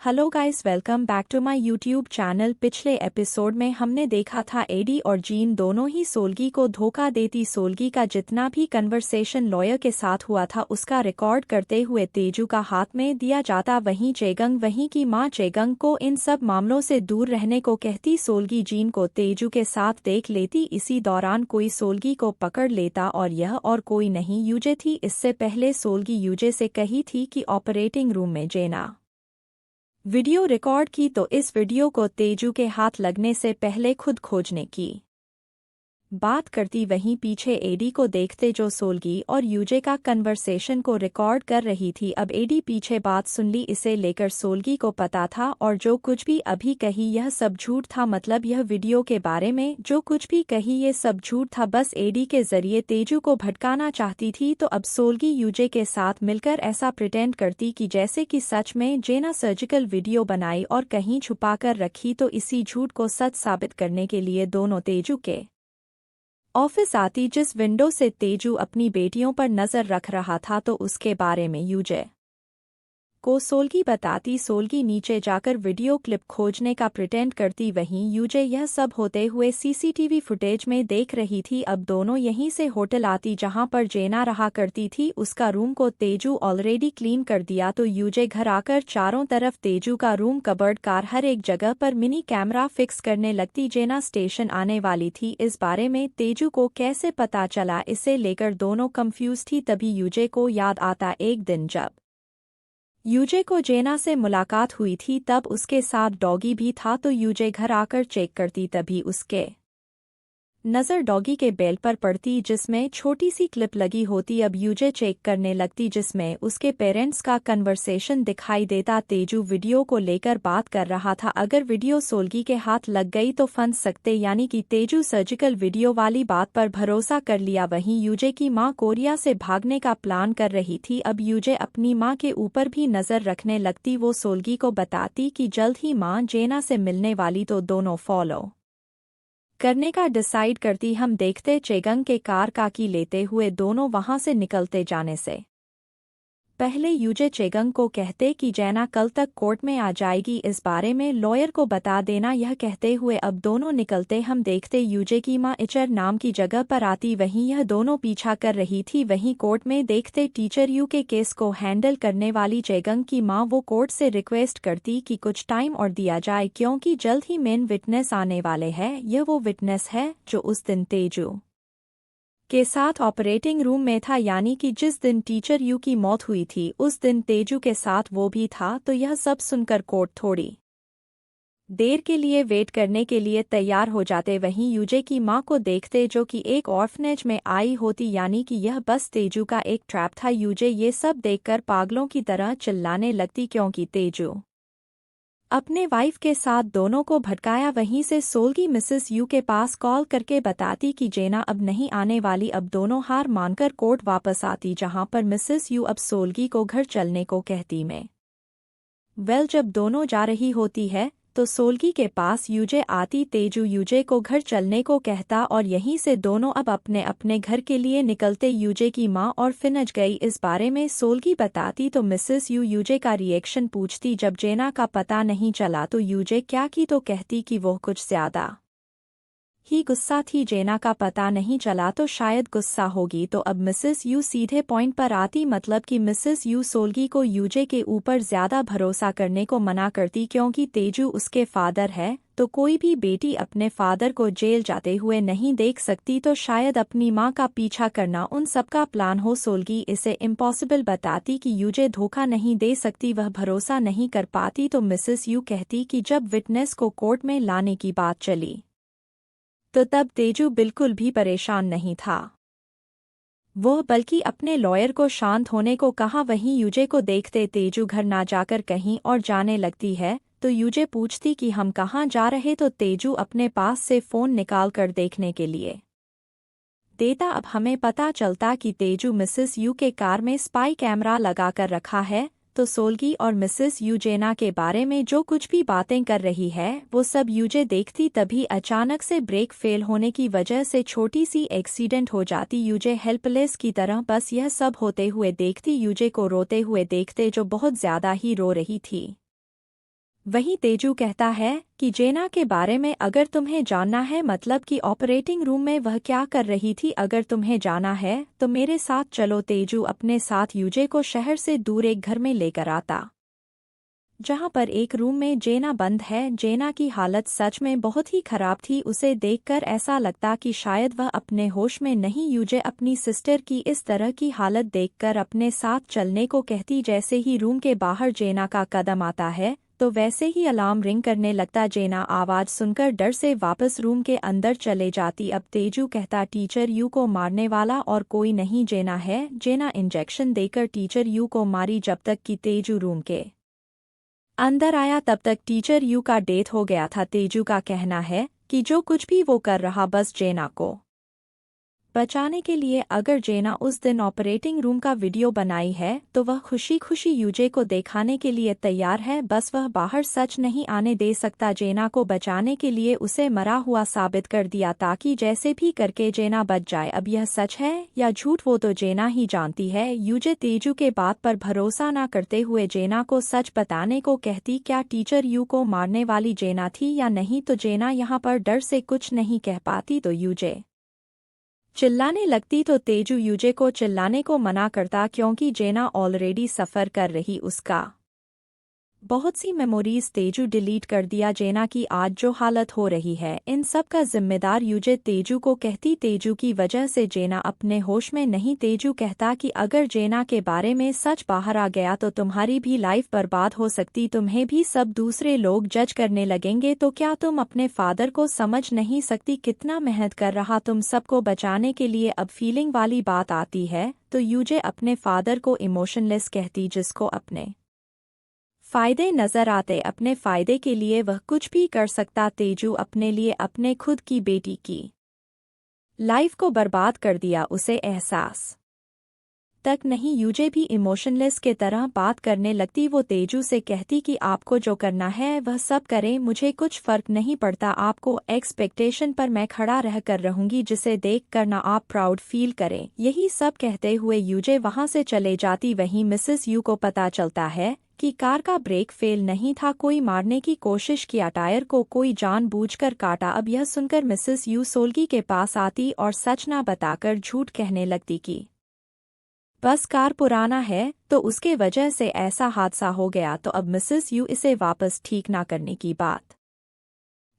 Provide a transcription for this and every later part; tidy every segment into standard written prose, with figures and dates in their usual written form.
Hello guys, welcome back to my YouTube channel. पिछले episode में हमने देखा था एडी और जीन दोनों ही सोल्गी को धोखा देती। सोल्गी का जितना भी कन्वर्सेशन लॉयर के साथ हुआ था उसका रिकॉर्ड करते हुए तेजू का हाथ में दिया जाता। वहीं वहीं की मां चेगंग को इन सब मामलों से दूर रहने को कहती। सोल्गी जीन को तेजू के साथ देख लेती। इसी दौरान कोई सोल्गी को पकड़ लेता और यह और कोई नहीं यूजे थी। इससे पहले सोल्गी यूजे से कही थी कि ऑपरेटिंग रूम में जेना वीडियो रिकॉर्ड की तो इस वीडियो को तेजू के हाथ लगने से पहले खुद खोजने की बात करती। वहीं पीछे एडी को देखते जो सोल्गी और यूजे का कन्वर्सेशन को रिकॉर्ड कर रही थी। अब एडी पीछे बात सुन ली। इसे लेकर सोल्गी को पता था और जो कुछ भी अभी कही यह सब झूठ था। मतलब यह वीडियो के बारे में जो कुछ भी कही ये सब झूठ था। बस एडी के जरिए तेजू को भटकाना चाहती थी। तो अब सोल्गी यूजे के साथ मिलकर ऐसा प्रिटेंड करती कि जैसे कि सच में जेना सर्जिकल वीडियो बनाई और कहीं छुपाकर रखी। तो इसी झूठ को सच साबित करने के लिए दोनों तेजू के ऑफिस आती। जिस विंडो से तेजू अपनी बेटियों पर नजर रख रहा था तो उसके बारे में यूजे को सोल्गी बताती। सोल्गी नीचे जाकर वीडियो क्लिप खोजने का प्रिटेंड करती। वहीं यूजे यह सब होते हुए सीसीटीवी फुटेज में देख रही थी। अब दोनों यहीं से होटल आती जहां पर जेना रहा करती थी। उसका रूम को तेजू ऑलरेडी क्लीन कर दिया। तो यूजे घर आकर चारों तरफ तेजू का रूम, कबर्ड, कार, हर एक जगह पर मिनी कैमरा फिक्स करने लगती। जेना स्टेशन आने वाली थी, इस बारे में तेजू को कैसे पता चला, इसे लेकर दोनों कंफ्यूज थी। तभी यूजे को याद आता एक दिन जब यूजे को जेना से मुलाकात हुई थी तब उसके साथ डॉगी भी था। तो यूजे घर आकर चेक करती तभी उसके नज़र डॉगी के बेल पर पड़ती जिसमें छोटी सी क्लिप लगी होती। अब यूजे चेक करने लगती जिसमें उसके पेरेंट्स का कन्वर्सेशन दिखाई देता। तेजू वीडियो को लेकर बात कर रहा था। अगर वीडियो सोल्गी के हाथ लग गई तो फंस सकते, यानी कि तेजू सर्जिकल वीडियो वाली बात पर भरोसा कर लिया। वहीं यूजे की मां कोरिया से भागने का प्लान कर रही थी। अब यूजे अपनी मां के ऊपर भी नज़र रखने लगती। वो सोल्गी को बताती कि जल्द ही मां जेना से मिलने वाली। तो दोनों फॉलो करने का डिसाइड करती। हम देखते चेगंग के कार का की लेते हुए दोनों वहां से निकलते। जाने से पहले यूजे चेगंग को कहते कि जेना कल तक कोर्ट में आ जाएगी, इस बारे में लॉयर को बता देना। यह कहते हुए अब दोनों निकलते। हम देखते यूजे की मां इचर नाम की जगह पर आती। वहीं यह दोनों पीछा कर रही थी। वहीं कोर्ट में देखते टीचर यू के केस को हैंडल करने वाली चेगंग की मां वो कोर्ट से रिक्वेस्ट करती कि कुछ टाइम और दिया जाए क्योंकि जल्द ही मेन विटनेस आने वाले हैं। यह वो विटनेस है जो उस दिन तेजू के साथ ऑपरेटिंग रूम में था, यानी कि जिस दिन टीचर यू की मौत हुई थी उस दिन तेजू के साथ वो भी था। तो यह सब सुनकर कोर्ट थोड़ी देर के लिए वेट करने के लिए तैयार हो जाते। वहीं यूजे की मां को देखते जो कि एक ऑर्फनेज में आई होती, यानी कि यह बस तेजू का एक ट्रैप था। यूजे ये सब देखकर पागलों की तरह चिल्लाने लगती क्योंकि तेजू अपने वाइफ के साथ दोनों को भटकाया। वहीं से सोल्गी मिसेस यू के पास कॉल करके बताती कि जेना अब नहीं आने वाली। अब दोनों हार मानकर कोर्ट वापस आती जहां पर मिसेस यू अब सोल्गी को घर चलने को कहती में जब दोनों जा रही होती है तो सोल्गी के पास यूजे आती। तेजू यूजे को घर चलने को कहता और यहीं से दोनों अब अपने अपने घर के लिए निकलते। यूजे की मां और फिनज गई, इस बारे में सोल्गी बताती। तो मिसेस यू यूजे का रिएक्शन पूछती। जब जेना का पता नहीं चला तो यूजे क्या की तो कहती कि वो कुछ ज्यादा ही गुस्सा थी। जेना का पता नहीं चला तो शायद गुस्सा होगी। तो अब मिसेस यू सीधे पॉइंट पर आती, मतलब कि मिसेस यू सोल्गी को यूजे के ऊपर ज्यादा भरोसा करने को मना करती क्योंकि तेजू उसके फादर है। तो कोई भी बेटी अपने फादर को जेल जाते हुए नहीं देख सकती। तो शायद अपनी मां का पीछा करना उन सबका प्लान हो। सोल्गी इसे इम्पॉसिबल बताती कि यूजे धोखा नहीं दे सकती, वह भरोसा नहीं कर पाती। तो मिसेस यू कहती कि जब विटनेस को कोर्ट में लाने की बात चली तो तब तेजू बिल्कुल भी परेशान नहीं था, वो बल्कि अपने लॉयर को शांत होने को कहा। वहीं यूजे को देखते तेजू घर ना जाकर कहीं और जाने लगती है। तो यूजे पूछती कि हम कहाँ जा रहे। तो तेजू अपने पास से फ़ोन निकाल कर देखने के लिए देता। अब हमें पता चलता कि तेजू मिसेस यू के कार में स्पाई कैमरा लगाकर रखा है। तो सोल्गी और मिसेस यू जेना के बारे में जो कुछ भी बातें कर रही है वो सब यूजे देखती। तभी अचानक से ब्रेक फेल होने की वजह से छोटी सी एक्सीडेंट हो जाती। यूजे हेल्पलेस की तरह बस यह सब होते हुए देखती। यूजे को रोते हुए देखते जो बहुत ज्यादा ही रो रही थी। वहीं तेजू कहता है कि जेना के बारे में अगर तुम्हें जानना है, मतलब कि ऑपरेटिंग रूम में वह क्या कर रही थी, अगर तुम्हें जाना है तो मेरे साथ चलो। तेजू अपने साथ यूजे को शहर से दूर एक घर में लेकर आता, जहां पर एक रूम में जेना बंद है। जेना की हालत सच में बहुत ही खराब थी। उसे देखकर ऐसा लगता कि शायद वह अपने होश में नहीं। यूजे अपनी सिस्टर की इस तरह की हालत देखकर अपने साथ चलने को कहती। जैसे ही रूम के बाहर जेना का कदम आता है तो वैसे ही अलार्म रिंग करने लगता। जेना आवाज सुनकर डर से वापस रूम के अंदर चले जाती। अब तेजू कहता, टीचर यू को मारने वाला और कोई नहीं जेना है। जेना इंजेक्शन देकर टीचर यू को मारी। जब तक कि तेजू रूम के अंदर आया तब तक टीचर यू का डेथ हो गया था। तेजू का कहना है कि जो कुछ भी वो कर रहा बस जेना को बचाने के लिए। अगर जेना उस दिन ऑपरेटिंग रूम का वीडियो बनाई है तो वह खुशी खुशी यूजे को दिखाने के लिए तैयार है, बस वह बाहर सच नहीं आने दे सकता। जेना को बचाने के लिए उसे मरा हुआ साबित कर दिया ताकि जैसे भी करके जेना बच जाए। अब यह सच है या झूठ वो तो जेना ही जानती है। यूजे तेजू के बात पर भरोसा न करते हुए जेना को सच बताने को कहती। क्या टीचर यू को मारने वाली जेना थी या नहीं, तो जेना यहाँ पर डर से कुछ नहीं कह पाती तो यूजे चिल्लाने लगती। तो तेजू यूजे को चिल्लाने को मना करता क्योंकि जेना ऑलरेडी सफ़र कर रही उसका बहुत सी मेमोरीज तेजू डिलीट कर दिया। जेना की आज जो हालत हो रही है इन सब का जिम्मेदार यूजे तेजू को कहती। तेजू की वजह से जेना अपने होश में नहीं। तेजू कहता कि अगर जेना के बारे में सच बाहर आ गया तो तुम्हारी भी लाइफ बर्बाद हो सकती, तुम्हें भी सब दूसरे लोग जज करने लगेंगे। तो क्या तुम अपने फादर को समझ नहीं सकती, कितना मेहनत कर रहा तुम सबको बचाने के लिए। अब फीलिंग वाली बात आती है तो यूजे अपने फादर को इमोशनलेस कहती, जिसको अपने फायदे नजर आते। अपने फायदे के लिए वह कुछ भी कर सकता। तेजू अपने लिए अपने खुद की बेटी की लाइफ को बर्बाद कर दिया, उसे एहसास तक नहीं। यूजे भी इमोशनलेस के तरह बात करने लगती। वो तेजू से कहती कि आपको जो करना है वह सब करें, मुझे कुछ फर्क नहीं पड़ता। आपको एक्सपेक्टेशन पर मैं खड़ा रहकर रहूंगी, जिसे देख कर ना आप प्राउड फील करें। यही सब कहते हुए यूजे वहां से चले जाती। वहीं मिसेस यू को पता चलता है कि कार का ब्रेक फेल नहीं था, कोई मारने की कोशिश किया, टायर को कोई जानबूझकर काटा। अब यह सुनकर मिसेस यू सोल्गी के पास आती और सच ना बताकर झूठ कहने लगती कि बस कार पुराना है तो उसके वजह से ऐसा हादसा हो गया। तो अब मिसेस यू इसे वापस ठीक ना करने की बात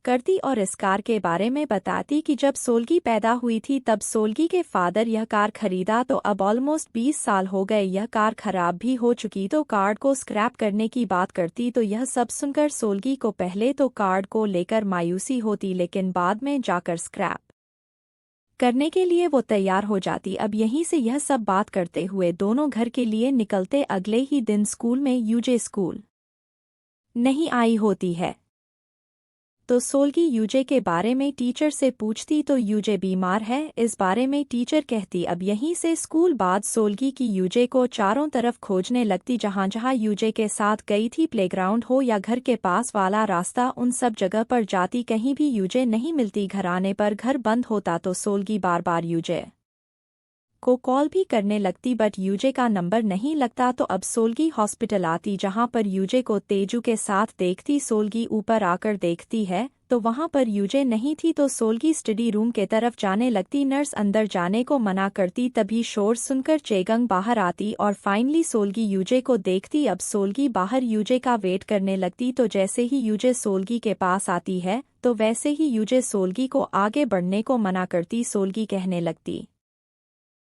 करती और इस कार के बारे में बताती कि जब सोल्गी पैदा हुई थी तब सोल्गी के फादर यह कार खरीदा, तो अब ऑलमोस्ट 20 साल हो गए, यह कार खराब भी हो चुकी, तो कार को स्क्रैप करने की बात करती। तो यह सब सुनकर सोल्गी को पहले तो कार को लेकर मायूसी होती, लेकिन बाद में जाकर स्क्रैप करने के लिए वो तैयार हो जाती। अब यहीं से यह सब बात करते हुए दोनों घर के लिए निकलते। अगले ही दिन स्कूल में यूजे स्कूल नहीं आई होती है तो सोल्गी यूजे के बारे में टीचर से पूछती, तो यूजे बीमार है इस बारे में टीचर कहती। अब यहीं से स्कूल बाद सोल्गी की यूजे को चारों तरफ खोजने लगती, जहां जहां यूजे के साथ गई थी, प्लेग्राउंड हो या घर के पास वाला रास्ता, उन सब जगह पर जाती, कहीं भी यूजे नहीं मिलती। घर आने पर घर बंद होता तो सोल्गी बार बार यूजे को कॉल भी करने लगती, बट यूजे का नंबर नहीं लगता। तो अब सोल्गी हॉस्पिटल आती, जहां पर यूजे को तेजू के साथ देखती। सोल्गी ऊपर आकर देखती है तो वहां पर यूजे नहीं थी, तो सोल्गी स्टडी रूम के तरफ जाने लगती। नर्स अंदर जाने को मना करती, तभी शोर सुनकर चेगंग बाहर आती और फाइनली सोल्गी यूजे को देखती। अब सोल्गी बाहर यूजे का वेट करने लगती, तो जैसे ही यूजे सोल्गी के पास आती है तो वैसे ही यूजे सोल्गी को आगे बढ़ने को मना करती। सोल्गी कहने लगती,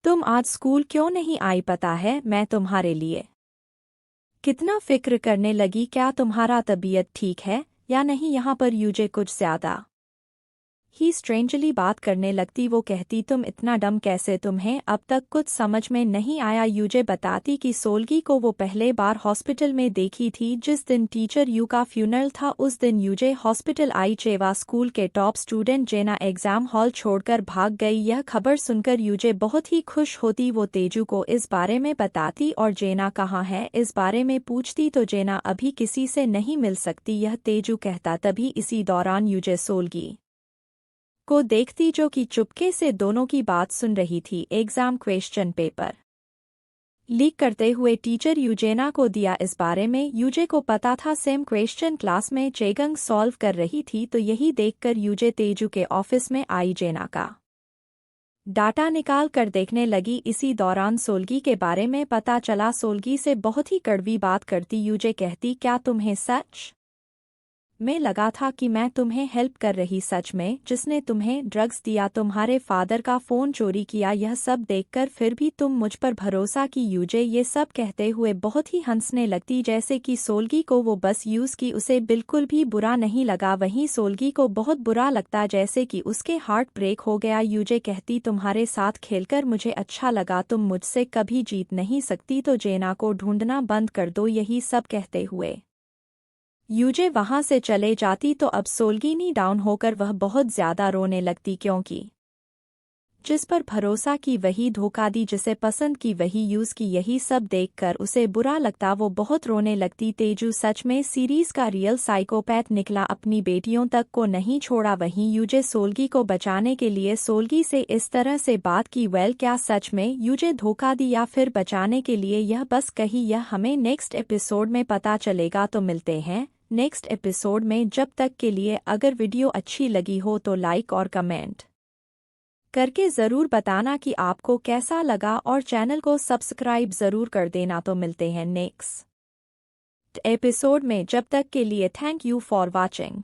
तुम आज स्कूल क्यों नहीं आई, पता है मैं तुम्हारे लिए कितना फिक्र करने लगी, क्या तुम्हारा तबीयत ठीक है या नहीं। यहाँ पर यूजे कुछ ज्यादा ही स्ट्रेंजली बात करने लगती। वो कहती, तुम इतना डम कैसे, तुम्हें अब तक कुछ समझ में नहीं आया। यूजे बताती कि सोल्गी को वो पहले बार हॉस्पिटल में देखी थी जिस दिन टीचर यू का फ्यूनरल था। उस दिन यूजे हॉस्पिटल आई। चेवा स्कूल के टॉप स्टूडेंट जेना एग्जाम हॉल छोड़कर भाग गई। यह खबर सुनकर यूजे बहुत ही खुश होती। वो तेजू को इस बारे में बताती और जेना कहाँ है इस बारे में पूछती, तो जेना अभी किसी से नहीं मिल सकती, यह तेजू कहता। तभी इसी दौरान यूजे सोल्गी को देखती, जो कि चुपके से दोनों की बात सुन रही थी। एग्जाम क्वेश्चन पेपर लीक करते हुए टीचर यूजेना को दिया। इस बारे में यूजे को पता था। सेम क्वेश्चन क्लास में चेगंग सॉल्व कर रही थी तो यही देखकर यूजे तेजू के ऑफिस में आई। जेना का डाटा निकाल कर देखने लगी। इसी दौरान सोल्गी के बारे में पता चला। सोल्गी से बहुत ही कड़वी बात करती। यूजे कहती, क्या तुम्हें सच में लगा था कि मैं तुम्हें हेल्प कर रही? सच में? जिसने तुम्हें ड्रग्स दिया, तुम्हारे फादर का फ़ोन चोरी किया, यह सब देखकर फिर भी तुम मुझ पर भरोसा की? यूजे ये सब कहते हुए बहुत ही हंसने लगती, जैसे कि सोल्गी को वो बस यूज़ की। उसे बिल्कुल भी बुरा नहीं लगा। वहीं सोल्गी को बहुत बुरा लगता, जैसे कि उसके हार्ट ब्रेक हो गया। यूजे कहती, तुम्हारे साथ खेलकर मुझे अच्छा लगा, तुम मुझसे कभी जीत नहीं सकती, तो जेना को ढूंढना बंद कर दो। यही सब कहते हुए यूजे वहां से चले जाती तो अब सोल्गिनी डाउन होकर वह बहुत ज्यादा रोने लगती, क्योंकि जिस पर भरोसा की वही धोखा दी, जिसे पसंद की वही यूज की। यही सब देखकर उसे बुरा लगता, वो बहुत रोने लगती। तेजू सच में सीरीज का रियल साइकोपैथ निकला, अपनी बेटियों तक को नहीं छोड़ा। वहीं यूजे सोल्गी को बचाने के लिए सोल्गी से इस तरह से बात की। वेल, क्या सच में यूजे धोखा दी या फिर बचाने के लिए यह बस कही, यह हमें नेक्स्ट एपिसोड में पता चलेगा। तो मिलते हैं नेक्स्ट एपिसोड में। जब तक के लिए अगर वीडियो अच्छी लगी हो तो लाइक और कमेंट करके ज़रूर बताना कि आपको कैसा लगा, और चैनल को सब्सक्राइब ज़रूर कर देना। तो मिलते हैं नेक्स्ट एपिसोड में। जब तक के लिए थैंक यू फॉर वॉचिंग।